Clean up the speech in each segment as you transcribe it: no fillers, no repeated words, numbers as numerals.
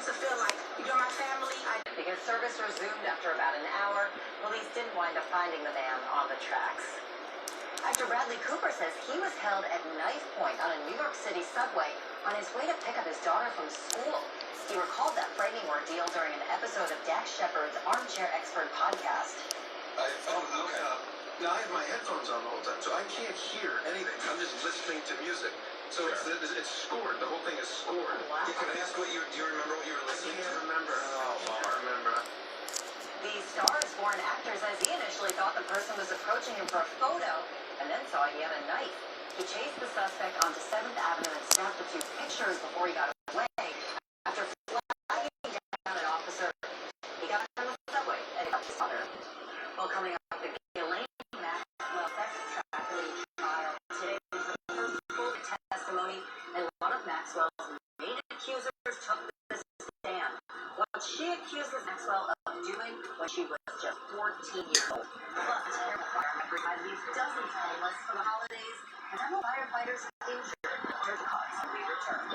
to feel like you're my family. Because service resumed after about an hour, police didn't wind up finding the man on the tracks. Actor Bradley Cooper says he was held at knife point on a New York City subway on his way to pick up his daughter from school. He recalled that frightening ordeal during an episode of Dax Shepard's Armchair Expert podcast. Now I have my headphones on the whole time, so I can't hear anything. I'm just listening to music. So it's scored. The whole thing is scored. Wow. Can I ask do you remember what you were listening to? I can't remember. Oh, I remember. The Stars-born actor says he initially thought the person was approaching him for a photo and then saw he had a knife. He chased the suspect onto 7th Avenue and snapped a few pictures before he got away. After flagging down an officer, he got on the subway and got his mother. Well, coming up, the LENNY sex trafficking trial. Today was the first full testimony, and one of Maxwell's main accusers took the stand. What she accuses Maxwell of doing when she was just 14 years old. Plus, firefighters at least dozens homeless for the holidays, and several firefighters injured. Here's the cause when we return.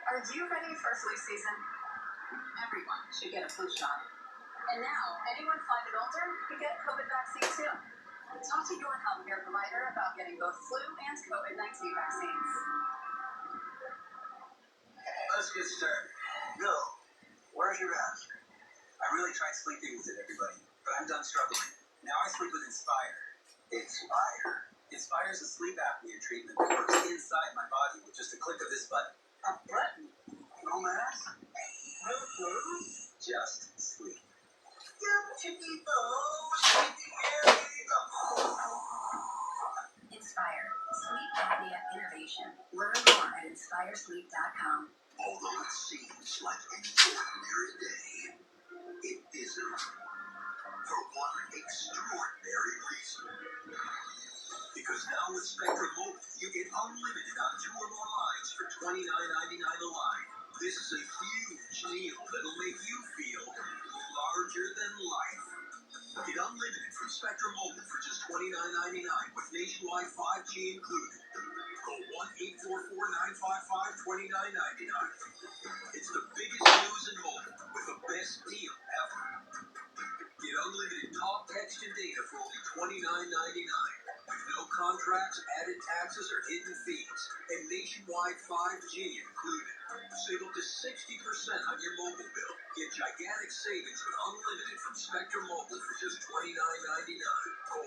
Are you ready for flu season? Everyone should get a flu shot. And now, anyone 5 and older can get a COVID vaccine too. Talk to your healthcare provider about getting both flu and COVID-19 vaccines. Let's get started. Bill, where's your mask? I really tried sleeping with it, everybody, but I'm done struggling. Now I sleep with Inspire. Inspire? Inspire is a sleep apnea treatment that works inside my body with just a click of this button. A button? No mask? No clothes? Just sleep. Inspire. Sleep apnea innovation. Learn more at inspiresleep.com. Although it seems like an ordinary day, it isn't. For one extraordinary reason. Because now with Spectrum Mobile, you get unlimited on 2 or more lines for $29.99 a line. This is a huge deal that'll make you feel larger than life. Get unlimited from Spectrum Mobile for just $29.99 with nationwide 5G included. Call 1-844-955-2999. It's the biggest news in mobile with the best deal ever. Get unlimited talk, text, and data for only $29.99. With no contracts, added taxes, or hidden fees. And nationwide 5G included. Save up to 60% on your mobile bill. Get gigantic savings with unlimited from Spectrum Mobile for just $29.99. Call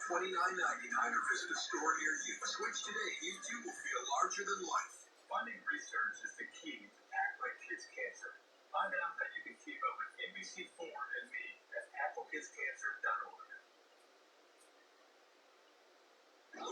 1-844-955-2999 or visit a store near you. Switch today. You too will feel larger than life. Funding research is the key to tackling kids' cancer. Find out how you can keep up with NBC4 and me at tacklekidscancer.org. An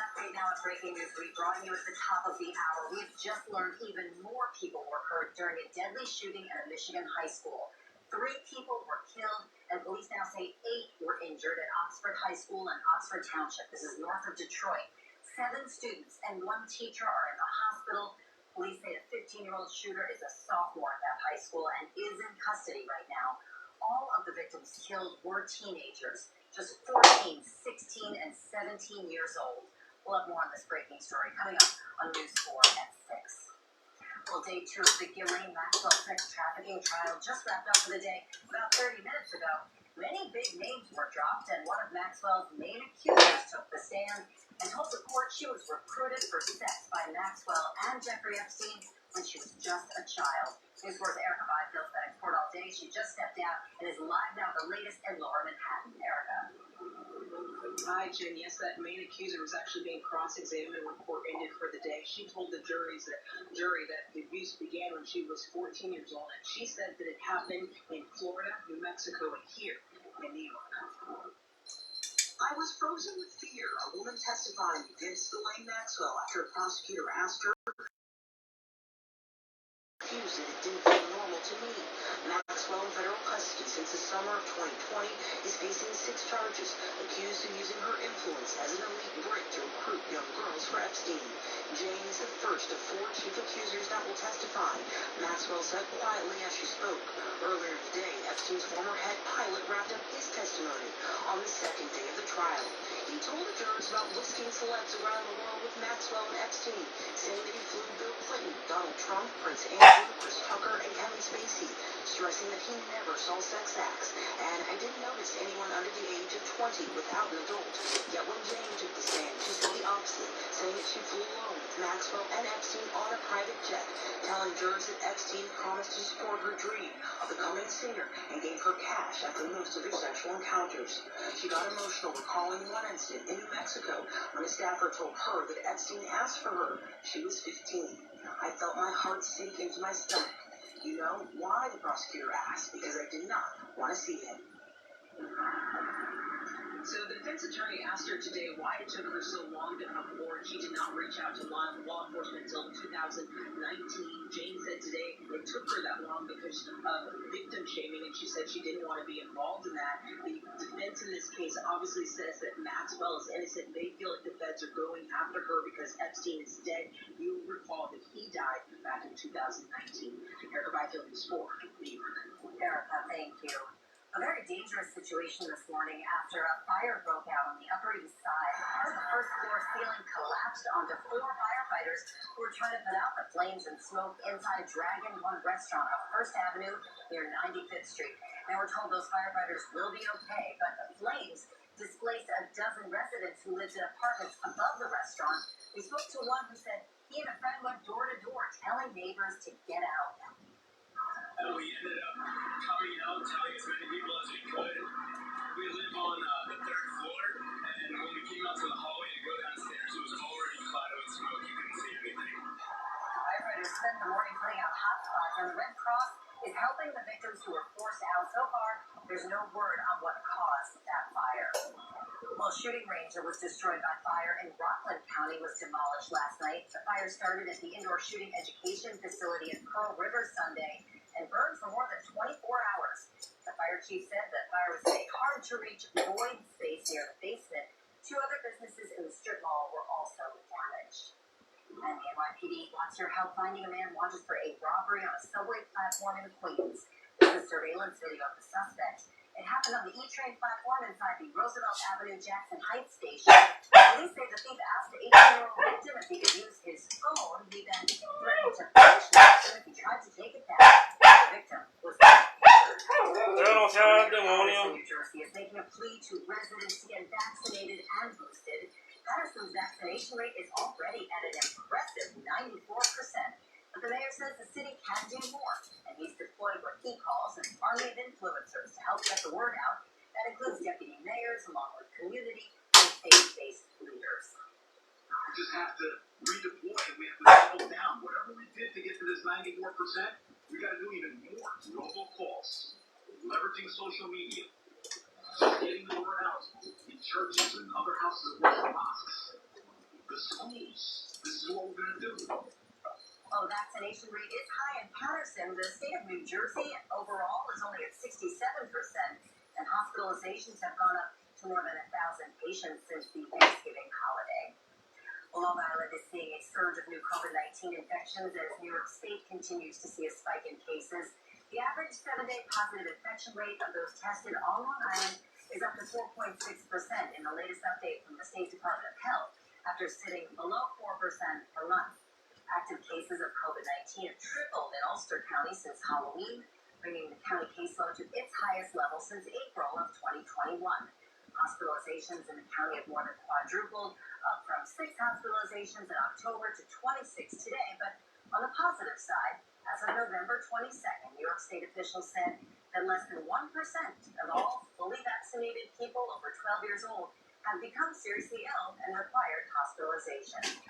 update now at Breaking News Week, drawing you at the top of the hour. We've just learned even more people were hurt during a deadly shooting at a Michigan high school. 3 people were killed, and police now say 8 were injured at Oxford High School in Oxford Township. This is north of Detroit. 7 students and 1 teacher are in the hospital. Police say the 15-year-old shooter is a sophomore at that high school and is in custody right now. All of the victims killed were teenagers, just 14, 16, and 17 years old. We'll have more on this breaking story coming up on News 4 at 6. Well, day 2 of the Ghislaine Maxwell sex trafficking trial just wrapped up for the day about 30 minutes ago. Many big names were dropped, and one of Maxwell's main accusers took the stand and told the court she was recruited for sex by Maxwell and Jeffrey Epstein when she was just a child. News 4's Erica Byfield's been in court all day. She just stepped out and is live now with the latest in Lower Manhattan. Erica. Hi, Jen. Yes, that main accuser was actually being cross-examined when court ended for the day. She told the jury that the abuse began when she was 14 years old, and she said that it happened in Florida, New Mexico, and here in New York. I was frozen with fear. A woman testifying against Ghislaine Maxwell after a prosecutor asked her confused that it didn't feel normal to me. Maxwell in federal custody since the summer of 2020 is facing 6 charges, accused of using her influence as an elite Brit to recruit young girls for Epstein. Jane is the first of 4 chief accusers that will testify, Maxwell said quietly as she spoke. Earlier today, Epstein's former head pilot wrapped up his testimony on the second day of the trial. He told the jurors about whisking celebs around the world with Maxwell and Epstein, saying that he flew Bill Clinton, Donald Trump, Prince Andrew, Chris Tucker, and Kevin Spacey, stressing that he never saw sex acts. And I didn't notice anyone under the age of 20 without an adult. Yet when Jane took the stand, she said the opposite, saying that she flew alone with Maxwell and Epstein on a private jet, telling jurors that Epstein promised to support her dream of becoming a singer and gave her cash after most of their sexual encounters. She got emotional recalling one incident in New Mexico when a staffer told her that Epstein asked for her. She was 15. I felt my heart sink into my stomach. You know why, the prosecutor asked, because I did not want to see him. So the defense attorney asked her today why it took her so long to come forward. She did not reach out to law enforcement until 2019. Jane said today it took her that long because of victim shaming, and she said she didn't want to be involved in that. The defense in this case obviously says that Maxwell is innocent. They feel like the feds are going after her because Epstein is dead. You'll recall that he died back in 2019. Erica Byfield, News 4, New York. Erica, thank you. A very dangerous situation this morning after a fire broke out on the Upper East Side. Part of the first floor ceiling collapsed onto 4 firefighters who were trying to put out the flames and smoke inside Dragon One restaurant on First Avenue near 95th Street. Now we're told those firefighters will be okay, but the flames displaced a dozen residents who lived in apartments above the restaurant. We spoke to one who said he and a friend went door to door telling neighbors to get out. And we ended up coming out, telling as many people as we could. We live on the 3rd floor, and when we came out to the hallway to go downstairs, it was already clouded with smoke. You couldn't see anything. Firefighters spent the morning putting out hot spots, and the Red Cross is helping the victims who were forced out. So far, there's no word on what caused that fire. Well, a shooting range that was destroyed by fire in Rockland County was demolished last night. The fire started at the indoor shooting education facility in Pearl River Sunday and burned for more than 24 hours. The fire chief said the fire was in a hard-to-reach void space near the basement. 2 other businesses in the strip mall were also damaged. And the NYPD wants your help finding a man wanted for a robbery on a subway platform in Queens. This is surveillance video of the suspect. It happened on the E-train platform inside the Roosevelt Avenue Jackson Heights station. Police say the thief asked the 18-year-old victim if he could use his phone. He then threatened to finish the victim if he tried to take it down. The victim was New Jersey is making a plea to residents to get vaccinated and boosted. Patterson's vaccination rate is already at an impressive 94%. But the mayor says the city can do more, and he's deployed what he calls an army of influencers to help get the word out. That includes deputy mayors, along with community and faith-based leaders. We just have to redeploy. We have to double down. Whatever we did to get to this 94%, we got to do even more. Robo calls, leveraging social media, getting the word out in churches and other houses of worship, mosques, the schools. This is what we're going to do. Well, the vaccination rate is high in Patterson. The state of New Jersey overall is only at 67%, and hospitalizations have gone up to more than 1,000 patients since the Thanksgiving holiday. Well, Long Island is seeing a surge of new COVID-19 infections as New York State continues to see a spike in cases. The average 7-day positive infection rate of those tested on Long Island is up to 4.6% in the latest update from the State Department of Health, after sitting below 4% per month. Active cases of COVID-19 have tripled in Ulster County since Halloween, bringing the county caseload to its highest level since April of 2021. Hospitalizations in the county have more than quadrupled, up from 6 hospitalizations in October to 26 today. But on the positive side, as of November 22nd, New York State officials said that less than 1% of all fully vaccinated people over 12 years old have become seriously ill and required hospitalization.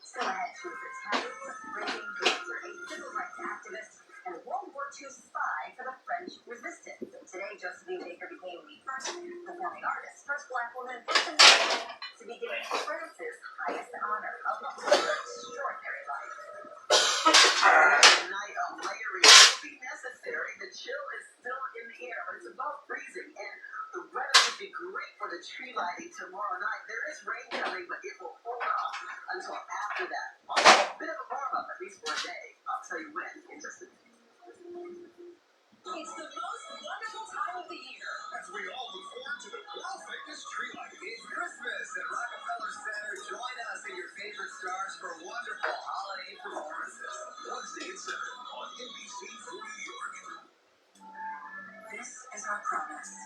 Still ahead, she was a taboo-breaking dancer, a civil rights activist, and World War II spy for the French resistance. Today, Josephine Baker became the first performing artist, first Black woman to be given France's highest honor, a extraordinary life. the tree lighting tomorrow night. There is rain coming, but it will hold off until after that. A bit of a warm-up, at least for a day. I'll tell you when in just a minute. It's the most wonderful time of the year. As we all look forward to the world famous tree lighting. It's Christmas at Rockefeller Center. Join us and your favorite stars for wonderful holiday performances. Wednesday at 7 on NBC for New York. This is our promise.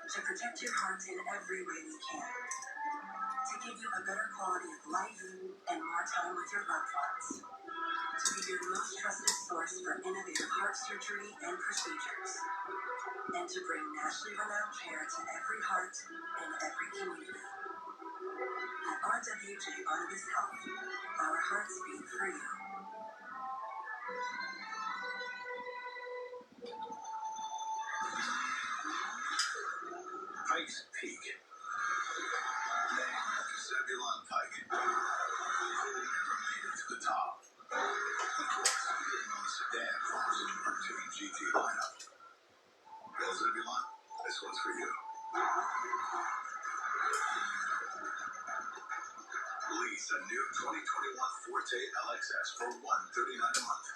To protect your heart in every way we can. To give you a better quality of life and more time with your loved ones. To be your most trusted source for innovative heart surgery and procedures. And to bring nationally renowned care to every heart and every community. At RWJ Barnabas Health, our hearts beat for you. Pikes Peak. Named after Zebulon Pike. Who never made it to the top. Of course, getting on the sedan falls in our 2 GT lineup. Well, Zebulon, this one's for you. Lease a new 2021 Forte LXS for $139 a month.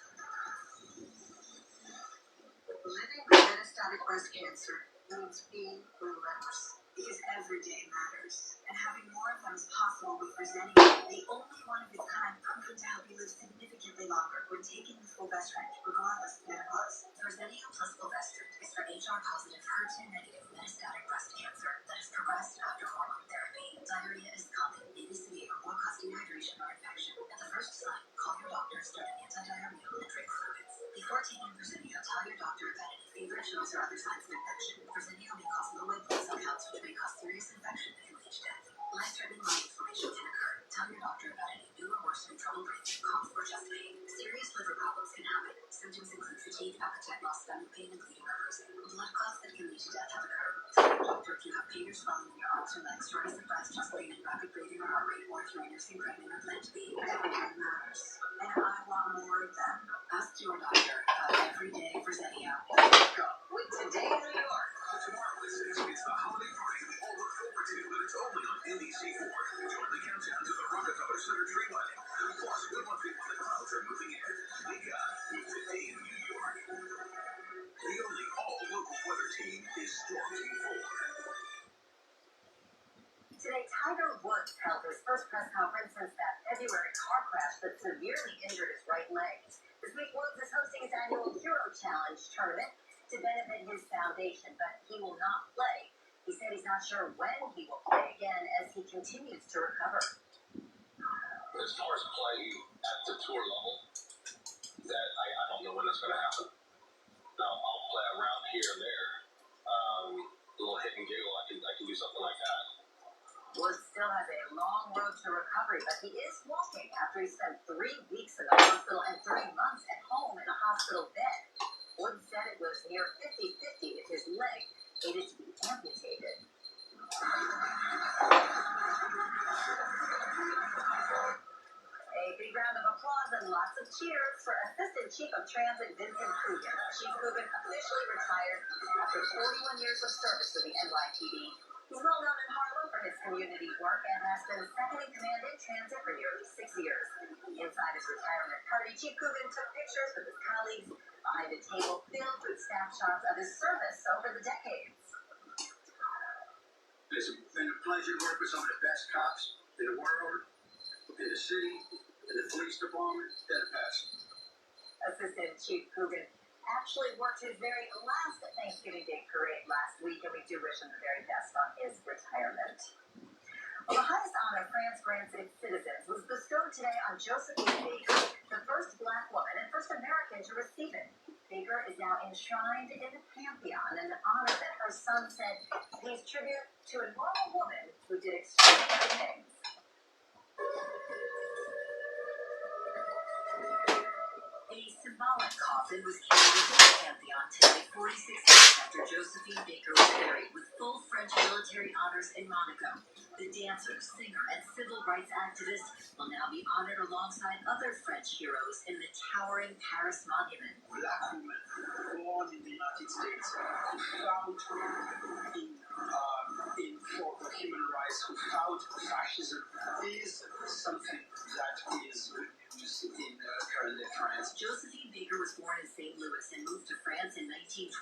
Living with metastatic breast cancer means being relentless. Because every day matters. And having more of them is possible with Verzenio, the only one of its kind proven to help you live significantly longer when taking with fulvestrant, regardless of menopause. Verzenio plus fulvestrant is for HR-positive, HER2-negative metastatic breast cancer that has progressed after hormone therapy. Diarrhea is common, it is severe, or cause dehydration or infection. At the first sign, call your doctor, start an antidiarrheal, and drink fluids. Before taking Verzenio, tell your doctor about any fever, chills, or other signs of infection. Verzenio may cause low white blood cell counts, which may cause serious infection that can lead to death. Life-threatening lung inflammation can occur. Tell your doctor about any new or worsening trouble breathing, cough, or chest pain. Serious liver problems can happen. Symptoms include fatigue, appetite loss, stomach pain, and bleeding or bruising. Blood clots that can lead to death have occurred. Tell your doctor if you have pain or swelling in your arms or legs, shortness of breath, chest pain, and rapid breathing or heart rate, or if you're nursing pregnant or plan to be. Everything matters. And I want more of them. Ask your doctor about everyday Verzenio. With Today in New York. Tomorrow at 6, it's the holiday party we all look forward to, but it's only on NBC4. Join the countdown to the Rockefeller Center tree lighting. Plus, we want people in the clouds are moving in. We got With Today in New York. The only all-local weather team is Storm Team 4. Today, Tiger Woods held his first press conference since that February car crash that severely injured his right leg. This week, Woods is hosting his annual Hero Challenge tournament to benefit his foundation, but he will not play. He said he's not sure when he will play again as he continues to recover. As far as playing at the tour level, that I don't know when that's going to happen. Now, I'll play around here and there, a little hit and giggle. I can do something like that. Woods still has a long road to recovery, but he is walking after he spent 3 weeks in the hospital and 3 months at home in a hospital bed. Woods said it was near 50-50 if his leg needed to be amputated. A big round of applause and lots of cheers for Assistant Chief of Transit Vincent Coogan. Chief Coogan officially retired after 41 years of service with the NYPD. He's well known in Harlem for his community work and has been second in command in transit for nearly 6 years. Inside his retirement party, Chief Coogan took pictures with his colleagues behind a table filled with snapshots of his service over the decades. It's been a pleasure to work with some of the best cops in the world, in the city, in the police department. They're the best. Assistant Chief Coogan actually worked his very last Thanksgiving Day parade last week, and we do wish him the very best on his retirement. Well, the highest honor France grants its citizens was bestowed today on Josephine Baker, the first Black woman and first American to receive it. Baker is now enshrined in the Pantheon, an honor that her son said pays tribute to a normal woman who did extraordinary things. A symbolic coffin was carried into the Pantheon today, 46 years after Josephine Baker was buried with full French military honors in Monaco. The dancer, singer, and civil rights activist will now be honored alongside other French heroes in the towering Paris monument. Black woman born in the United States, found in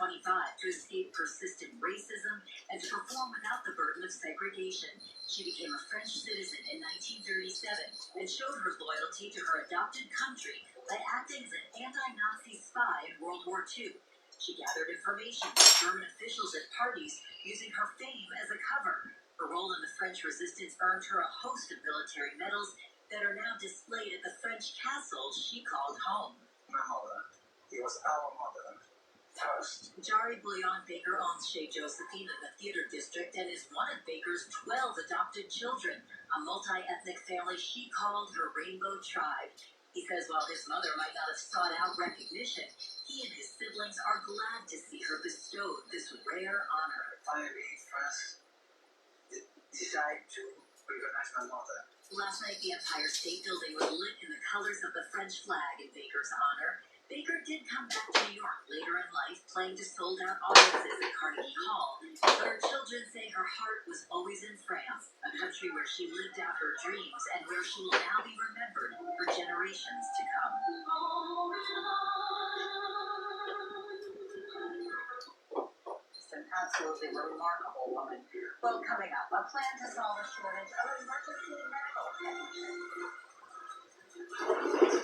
25 to escape persistent racism and to perform without the burden of segregation. She became a French citizen in 1937 and showed her loyalty to her adopted country by acting as an anti-Nazi spy in World War II. She gathered information from German officials at parties using her fame as a cover. Her role in the French resistance earned her a host of military medals that are now displayed at the French castle she called home. My mother. It was our mother. First. Jari Bouillon Baker owns Chez Josephine in the Theater District and is one of Baker's 12 adopted children, a multi-ethnic family she called her Rainbow Tribe. He says while his mother might not have sought out recognition, he and his siblings are glad to see her bestowed this rare honor. Finally, France decided to recognize my mother. Last night, the Empire State Building was lit in the colors of the French flag in Baker's honor. Baker did come back to New York later in life, playing to sold-out audiences at Carnegie Hall. But her children say her heart was always in France, a country where she lived out her dreams and where she will now be remembered for generations to come. An absolutely remarkable woman. Well, coming up, a plan to solve a shortage of emergency medical technicians.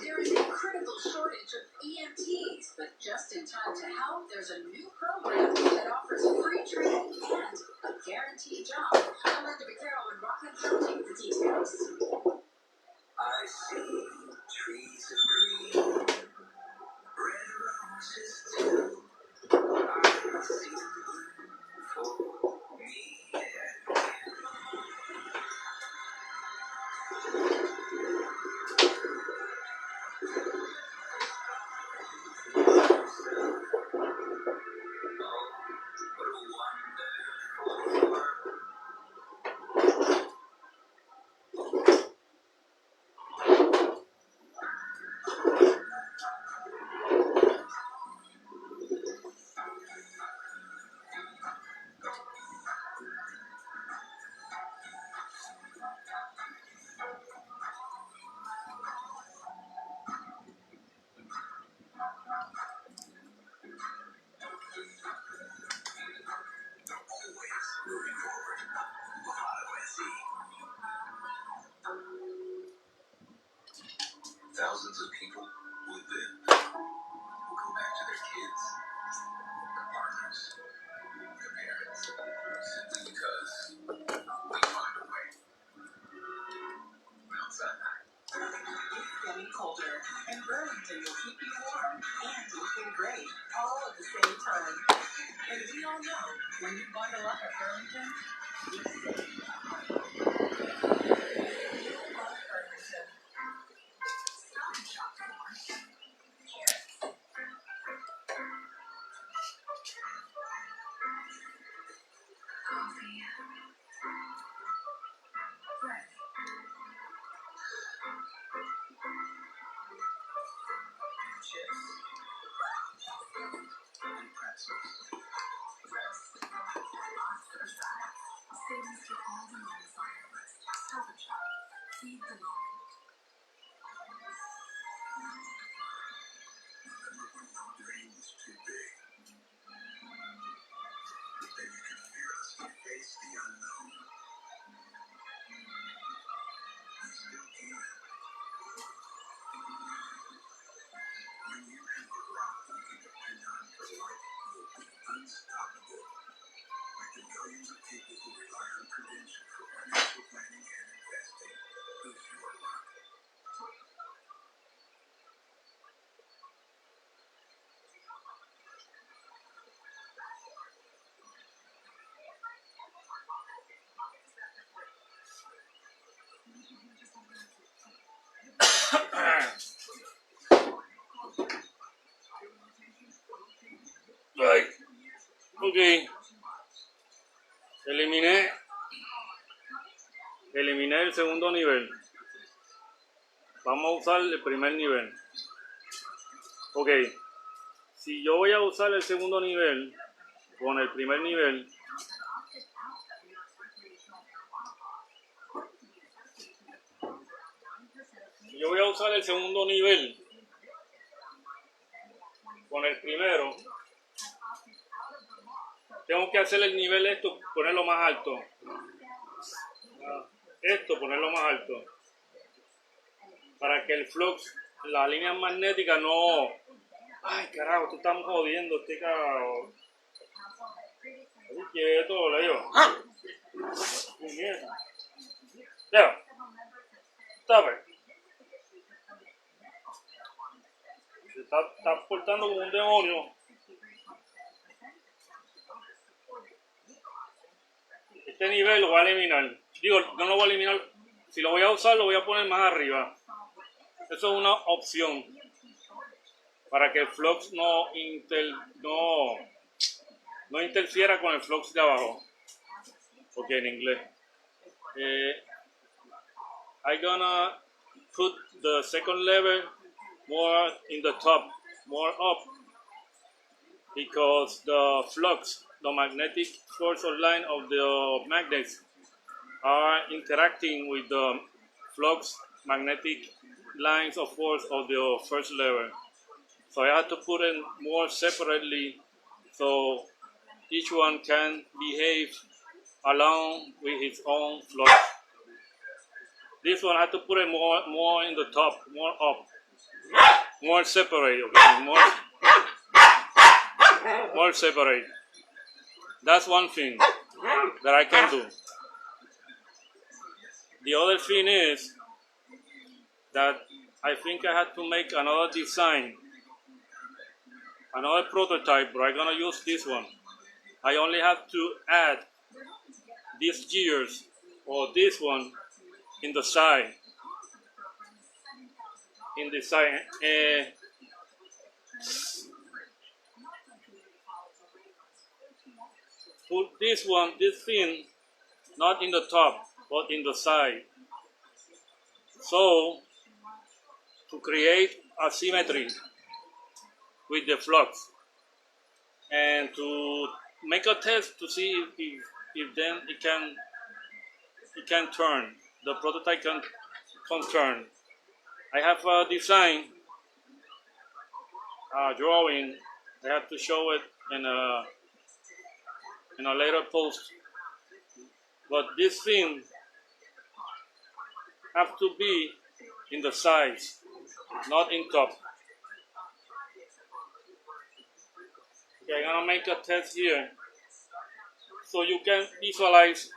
There is a critical shortage of EMTs, but just in time to help, there's a new program that offers free training and a guaranteed job. I'm Linda McCarroll in Rockland County with the details. I see trees of green, red roses too. I see them bloom for me and you. Thousands of people will then go back to their kids, their partners, their parents, simply because we find a way. Outside. It's getting colder, and Burlington will keep you warm and looking great all at the same time. And we all know when you bundle up at Burlington, you save. You love Burlington. Stop and shop for carrots. Coffee. Bread. Chips and pretzels. Oscar style. Savings for all the moments on your list. Stop and shop. Feed the moment. Remember when your dream was too big? That you could fearlessly face the unknown. You still can. When you have a rock you can depend on for life, you'll be unstoppable. Like the millions of people who rely on Prudential for financial planning and investing. Who's your rock? Right. Ok. Eliminé el segundo nivel. Vamos a usar el primer nivel. Ok. Si yo voy a usar el segundo nivel con el primer nivel, yo voy a usar el segundo nivel con el primero, tengo que hacer el nivel de esto, ponerlo más alto. Esto, ponerlo más alto. Para que el flux, la línea magnética no... Ay, carajo, tú estamos jodiendo, este carajo. Estoy quieto, Leo. Puñeta. Leo. Stop it. Se está portando como un demonio. Este nivel lo voy a eliminar. Digo, no lo voy a eliminar. Si lo voy a usar, lo voy a poner más arriba. Eso es una opción. Para que el flux no interfiera con el flux de abajo. Ok, en inglés. I'm gonna put the second level more in the top, more up. Because the flux, the magnetic force or line of the magnets are interacting with the flux magnetic lines of force of the first level. So I have to put it more separately so each one can behave along with its own flux. This one I have to put it more in the top, more up, more separate, okay? More separate. That's one thing that I can do. The other thing is that I think I had to make another design, another prototype, but I'm gonna use this one. I only have to add these gears or this one in the side. In the side. Put this one, this thing, not in the top, but in the side. So, to create a symmetry with the flux, and to make a test to see if then it can turn. The prototype can turn. I have a design, a drawing. I have to show it in a later post. But this thing have to be in the sides, not in top. Okay, I'm gonna make a test here so you can visualize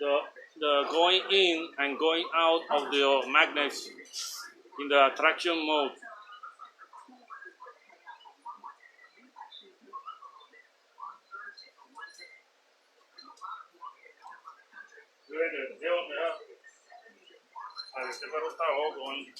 the going in and going out of the magnets in the attraction mode. Este perro está loco, ¿eh?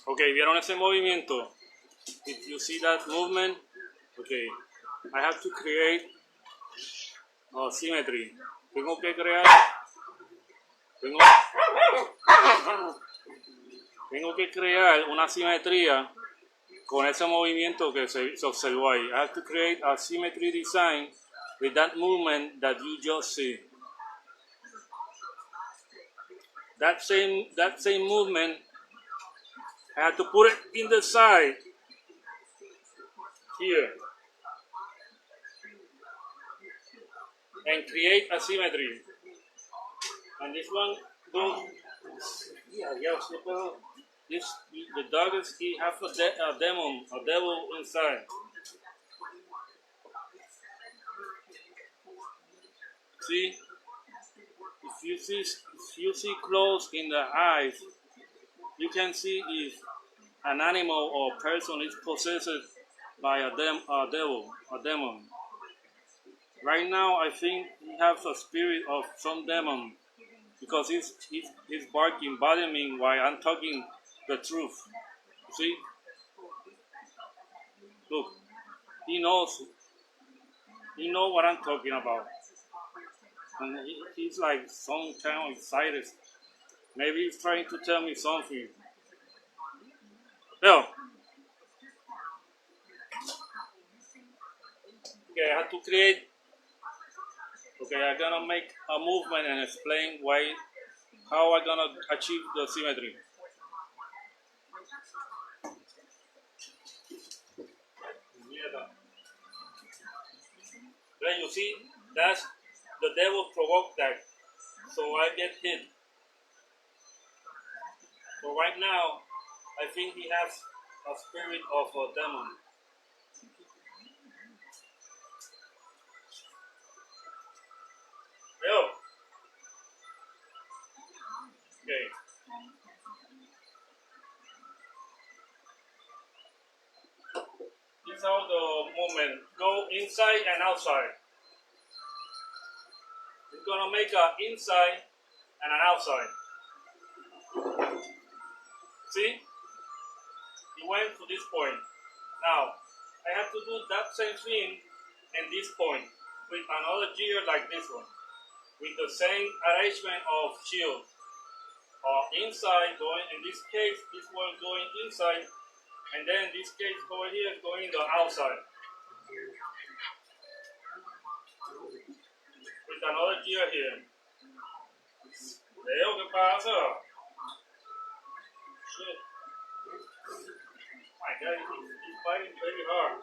Okay, ¿vieron ese movimiento? If you see that movement, okay, I have to create a symmetry. Tengo que crear una simetría con ese movimiento que se observó ahí. I have to create a symmetry design with that movement that you just see. That same movement, I have to put it in the side here and create a symmetry. And this one goes, the dog is he have a devil inside. See, if you see close in the eyes, you can see if an animal or person is possessed by a demon. Right now, I think he has a spirit of some demon because he's barking, bothering me while I'm talking the truth. You see? Look, he knows what I'm talking about. And he's like some kind of excited. Maybe he's trying to tell me something. No. Okay, I have to create. Okay, I'm gonna make a movement and explain how I'm gonna achieve the symmetry. Then you see, that's the devil provoked that, so I get hit. So right now, I think he has a spirit of a demon. Yo. Okay. This is how the movement go inside and outside. We're gonna make an inside and an outside. See? It went to this point. Now, I have to do that same thing in this point with another gear like this one, with the same arrangement of shields. Inside going, in this case, this one going inside, and then this case over here going the outside. With another gear here. Leo, ¿qué pasa? Shit. My God, he's fighting very hard.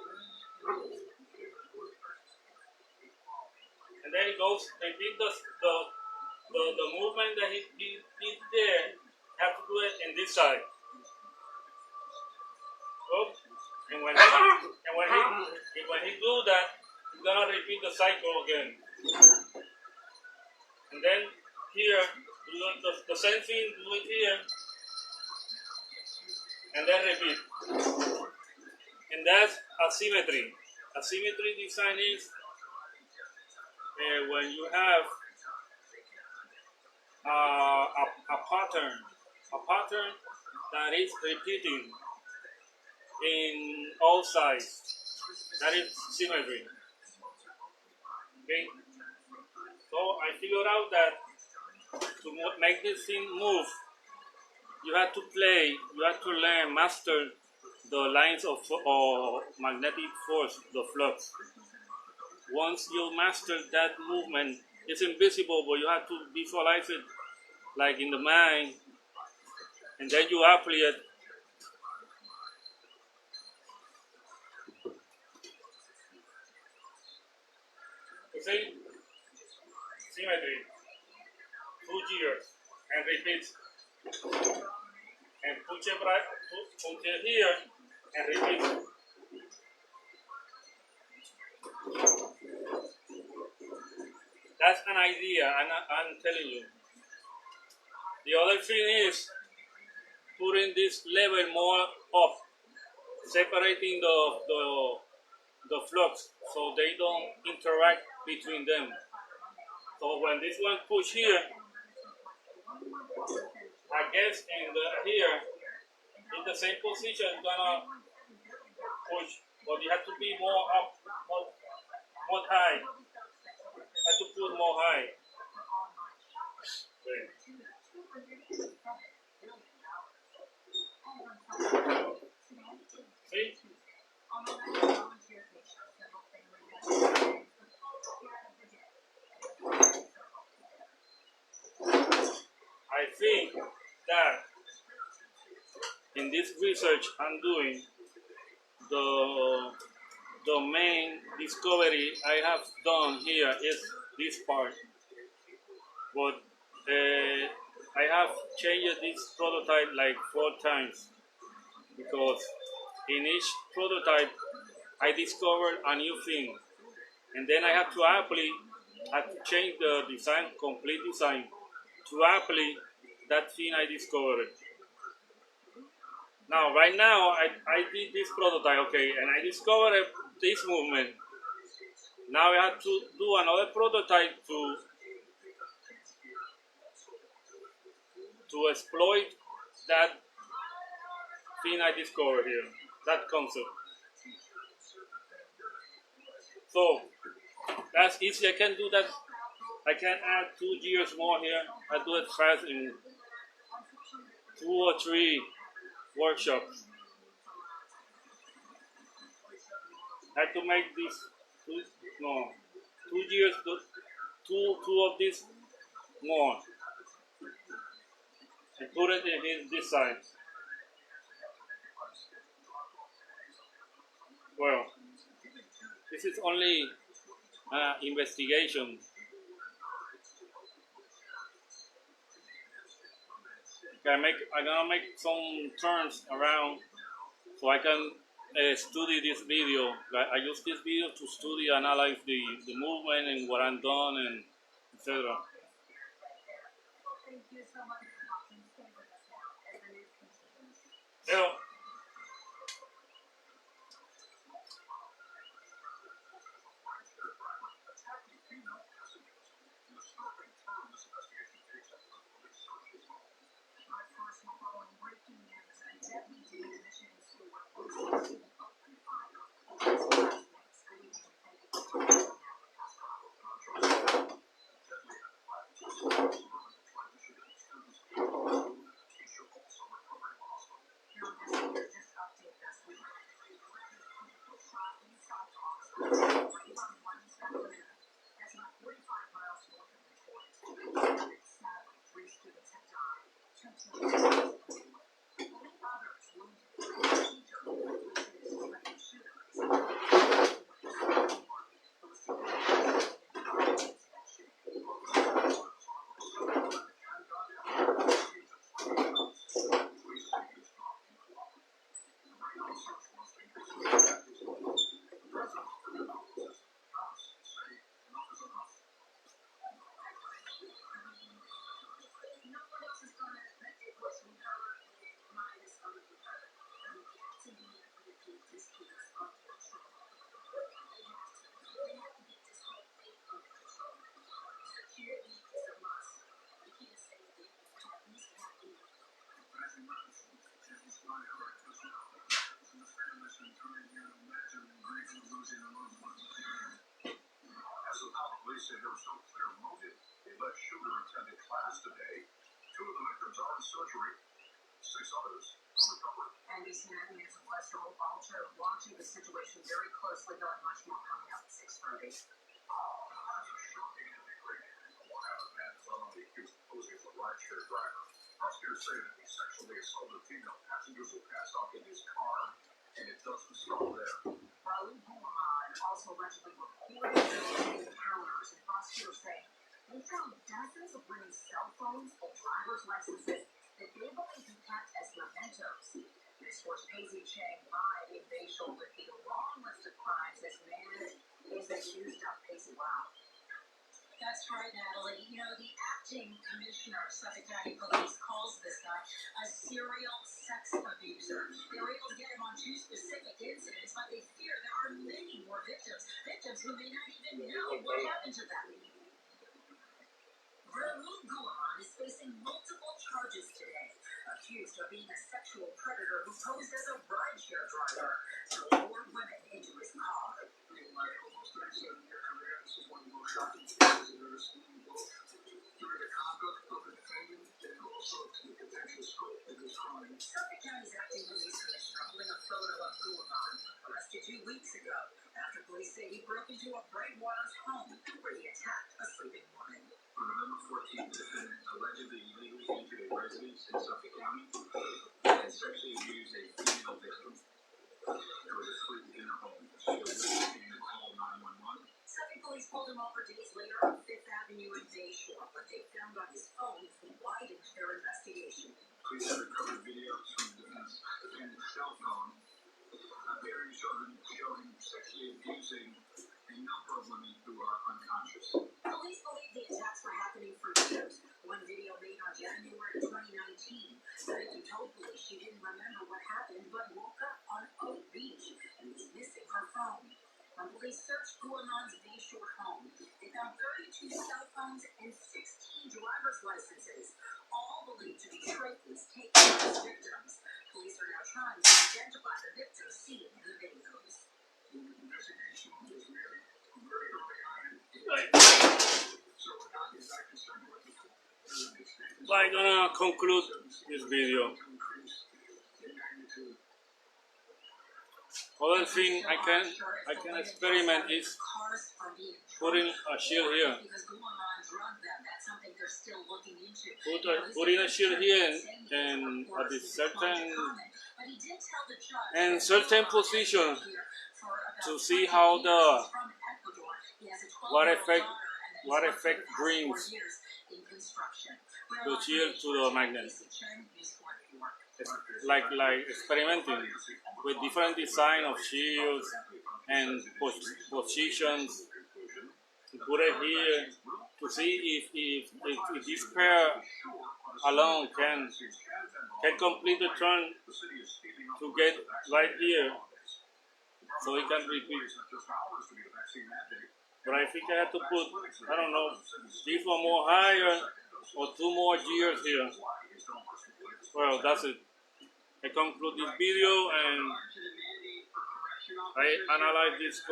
And then he goes, repeat the movement that he did there, have to do it in this side. Oh, and when he do that, he's gonna repeat the cycle again. And then here, do the same thing, do it here, and then repeat. And that's asymmetry. Asymmetry design is when you have a pattern that is repeating in all sides. That is symmetry. Okay. So I figured out that to make this thing move, you have to learn, master the lines of magnetic force, the flux. Once you master that movement, it's invisible, but you have to visualize it like in the mind, and then you apply it. You see? Symmetry. 2 gears. And repeat. And push it here and repeat. That's an idea, I'm telling you. The other thing is putting this level more up, separating the flux so they don't interact between them. So when this one push here, I guess here, in the same position, it's gonna push, but you have to be more up, more high. Have to put more high. Okay. See? I think that in this research I'm doing, the main discovery I have done here is this part. But I have changed this prototype like 4 times because in each prototype I discovered a new thing, and then I have to apply I had to change the design, complete design, to apply that thing I discovered. Now, right now, I did this prototype, okay, and I discovered this movement. Now I have to do another prototype to exploit that thing I discovered here, that concept. So that's easy. I can do that. I can add 2 gears more here. I do it fast in 2 or 3 workshops. I have to make this 2 gears, two of these more. And put it in this side. Well, this is only investigation. I'm gonna make some turns around so I can study this video. I use this video to study, analyze the movement and what I'm done and etc. Thank you so much for watching. Stay with us now as the news continues. Yeah. Following breaking news, a deadly day in Michigan school where police opened fire against classmates. Good evening. Just update this week. Shot inside Oxford, right on one Sacramento. That's not 45 miles north of Detroit. Sadly, 3 students have died. 2 teenagers. Others wounded. A teacher who was a suspected shooter is As of now, police say there was no clear motive. The alleged shooter attended class today. 2 of the victims are in surgery. 6 others are recovering. NBC News and Lester Walter watching the situation very closely. They'll have much more coming up at 6:30. That's a shocking ending, Rick. One out of men felony accused of posing as a rideshare driver. Prosecutors say that he sexually assaulted female passengers who passed off in his car, and it doesn't stop there. Raul Guillemard also allegedly reported those encounters, and prosecutors say they found dozens of women's cell phones or driver's licenses that they believe he kept as mementos. This forced Paisley Chang lied in Bayshore with the long list of crimes this man is accused of. Paisley, wow. That's right, Natalie. You know, the acting commissioner of Suffolk County Police calls this guy a serial sex abuser. They were able to get him on 2 specific incidents, but they fear there are many more victims who may not even know what happened to them. Raul Guillemard is facing multiple charges today, accused of being a sexual predator who posed as a rideshare driver to lure women into his car. In my almost 37-year career, this is one of the most shocking cases I've ever seen, both during the conduct of the defendant and also to the potential scope of this crime. Suffolk County's acting police commissioner holding a photo of Guillemard, arrested 2 weeks ago after police say he broke into a Brightwaters home where he attacked a sleeping woman. On November 14th, the defendant allegedly illegally entered a residence in Suffolk County and sexually abused a female victim who was asleep in her home. She alerted and called 911. Suffolk police pulled him over days later on 5th Avenue in Bayshore. What they found on his phone widened their investigation. Police have recovered videos from the defendant's cell phone. Appearing showing him sexually abusing a number of women who are unconscious. Police January 2019. The victim told police she didn't remember what happened, but woke up on Oak Beach and was missing her phone. When police searched Guaman's Bayshore home, they found 32 cell phones and 16 driver's licenses, all believed to be trophies taken by his victims. Police are now trying to identify the victims seen in the videos. The investigation is really very early on. So we're not exactly certain what the extent is. I'm gonna conclude this video. Other thing I can experiment is putting a shield here. Putting a shield here and at the certain position to see how what effect brings the shield to the magnet. Like experimenting with different design of shields and positions. To put it here to see if this pair alone can complete the turn to get right here, so it can repeat. But I think I have to put, I don't know, this one more higher or 2 more gears here. Well, that's it. I conclude this video and I analyze this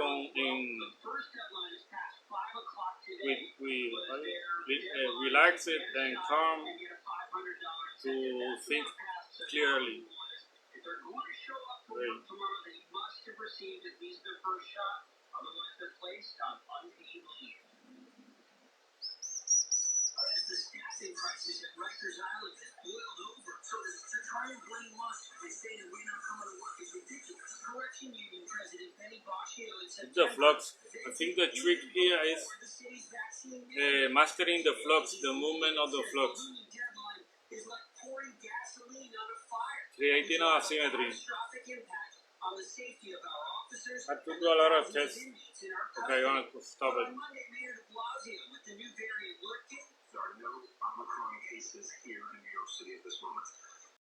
relax it and calm to think clearly. Great. The staffing crisis at Rikers Island has boiled over. So to try and blame us and say that we're not coming to work is ridiculous. Correction Union President Benny Bashio said The flux. I think the trick here is mastering the flux, the movement of the flux, creating a symmetry. I have to do a lot of tests. Okay, I'm going to stop it. There are no Omicron cases here in New York.